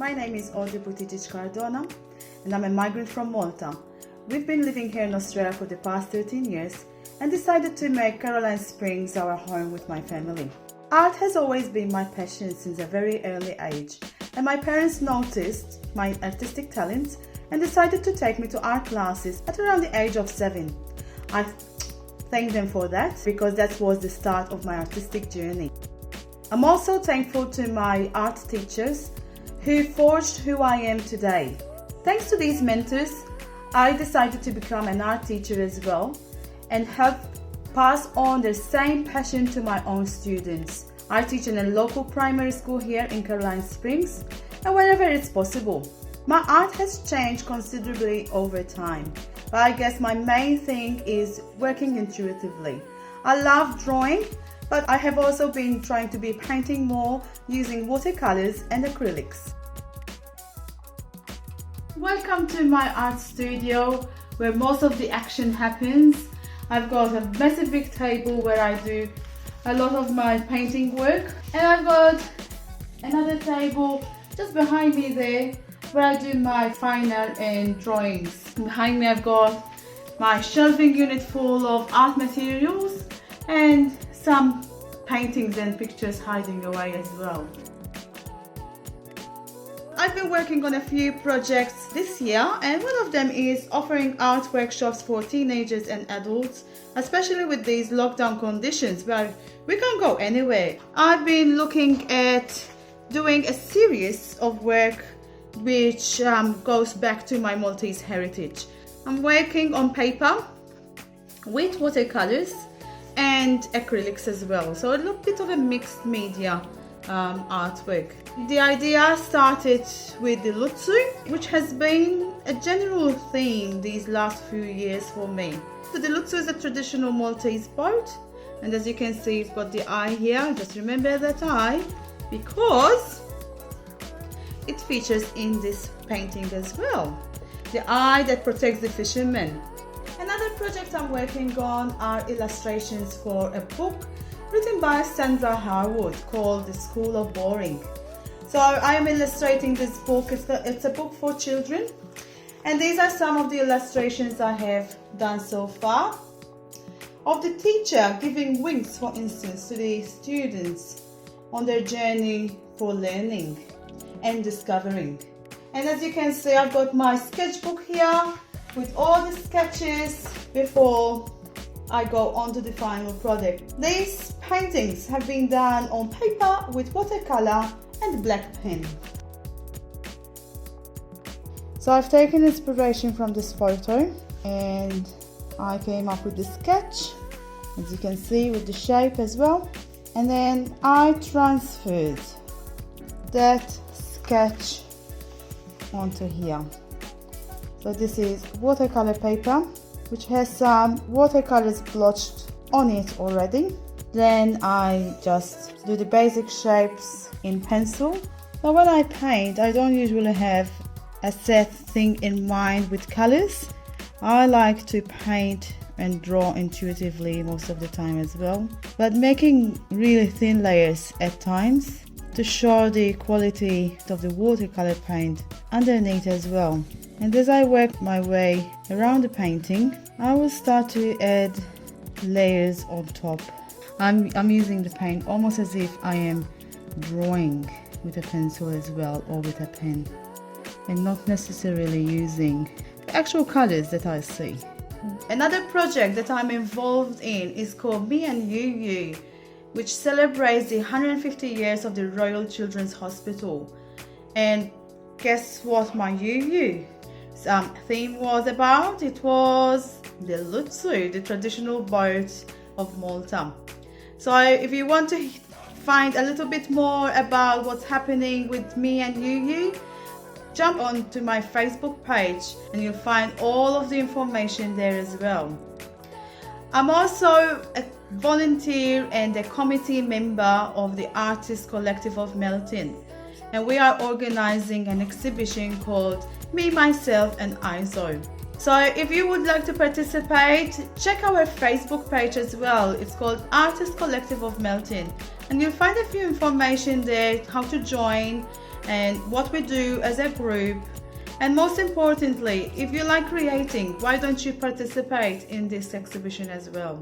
My name is Audrey Cardona and I'm a migrant from Malta. We've been living here in Australia for the past 13 years and decided to make Caroline Springs our home with my family. Art has always been my passion since a very early age, and my parents noticed my artistic talents and decided to take me to art classes at around the age of 7. I thank them for that because that was the start of my artistic journey. I'm also thankful to my art teachers who forged who I am today. Thanks to these mentors, I decided to become an art teacher as well and have passed on the same passion to my own students. I teach in a local primary school here in Caroline Springs and wherever it's possible. My art has changed considerably over time, but I guess my main thing is working intuitively. I love drawing, but I have also been trying to be painting more using watercolors and acrylics. Welcome to my art studio where most of the action happens. I've got a massive big table where I do a lot of my painting work, and I've got another table just behind me there where I do my fine art and drawings. Behind me I've got my shelving unit full of art materials and some paintings and pictures hiding away as well. I've been working on a few projects this year, and one of them is offering art workshops for teenagers and adults, especially with these lockdown conditions where we can't go anywhere. I've been looking at doing a series of work which goes back to my Maltese heritage. I'm working on paper with watercolors and acrylics as well, so a little bit of a mixed media artwork. The idea started with the lutsu, which has been a general theme these last few years for me. So the lutsu is a traditional Maltese boat, and as you can see, it's got the eye here. Just remember that eye because it features in this painting as well. The eye that protects the fishermen. Another project I'm working on are illustrations for a book written by Sandra Harwood called The School of Boring. So I am illustrating this book. It's a book for children, and these are some of the illustrations I have done so far. Of the teacher giving wings, for instance, to the students on their journey for learning and discovering. And as you can see, I've got my sketchbook here with all the sketches before I go on to the final product. These paintings have been done on paper with watercolor and black pen. So I've taken inspiration from this photo and I came up with the sketch, as you can see, with the shape as well, and then I transferred that sketch onto here. So this is watercolor paper which has some watercolors blotched on it already. Then I just do the basic shapes in pencil. But when I paint, I don't usually have a set thing in mind with colors. I like to paint and draw intuitively most of the time as well, but making really thin layers at times to show the quality of the watercolor paint underneath as well. And as I work my way around the painting, I will start to add layers on top. I'm using the paint almost as if I am drawing with a pencil as well, or with a pen, and not necessarily using the actual colors that I see. Another project that I'm involved in is called Me and You, which celebrates the 150 years of the Royal Children's Hospital. And guess what my theme was about? It was the lutsu, the traditional boat of Malta. So if you want to find a little bit more about what's happening with Me and You, jump onto my Facebook page and you'll find all of the information there as well. I'm also a volunteer and a committee member of the Artists Collective of Melton, and we are organizing an exhibition called Me, Myself and ISO. So if you would like to participate, check our Facebook page as well. It's called Artists Collective of Melton, and you'll find a few information there, how to join and what we do as a group. And most importantly, if you like creating, why don't you participate in this exhibition as well?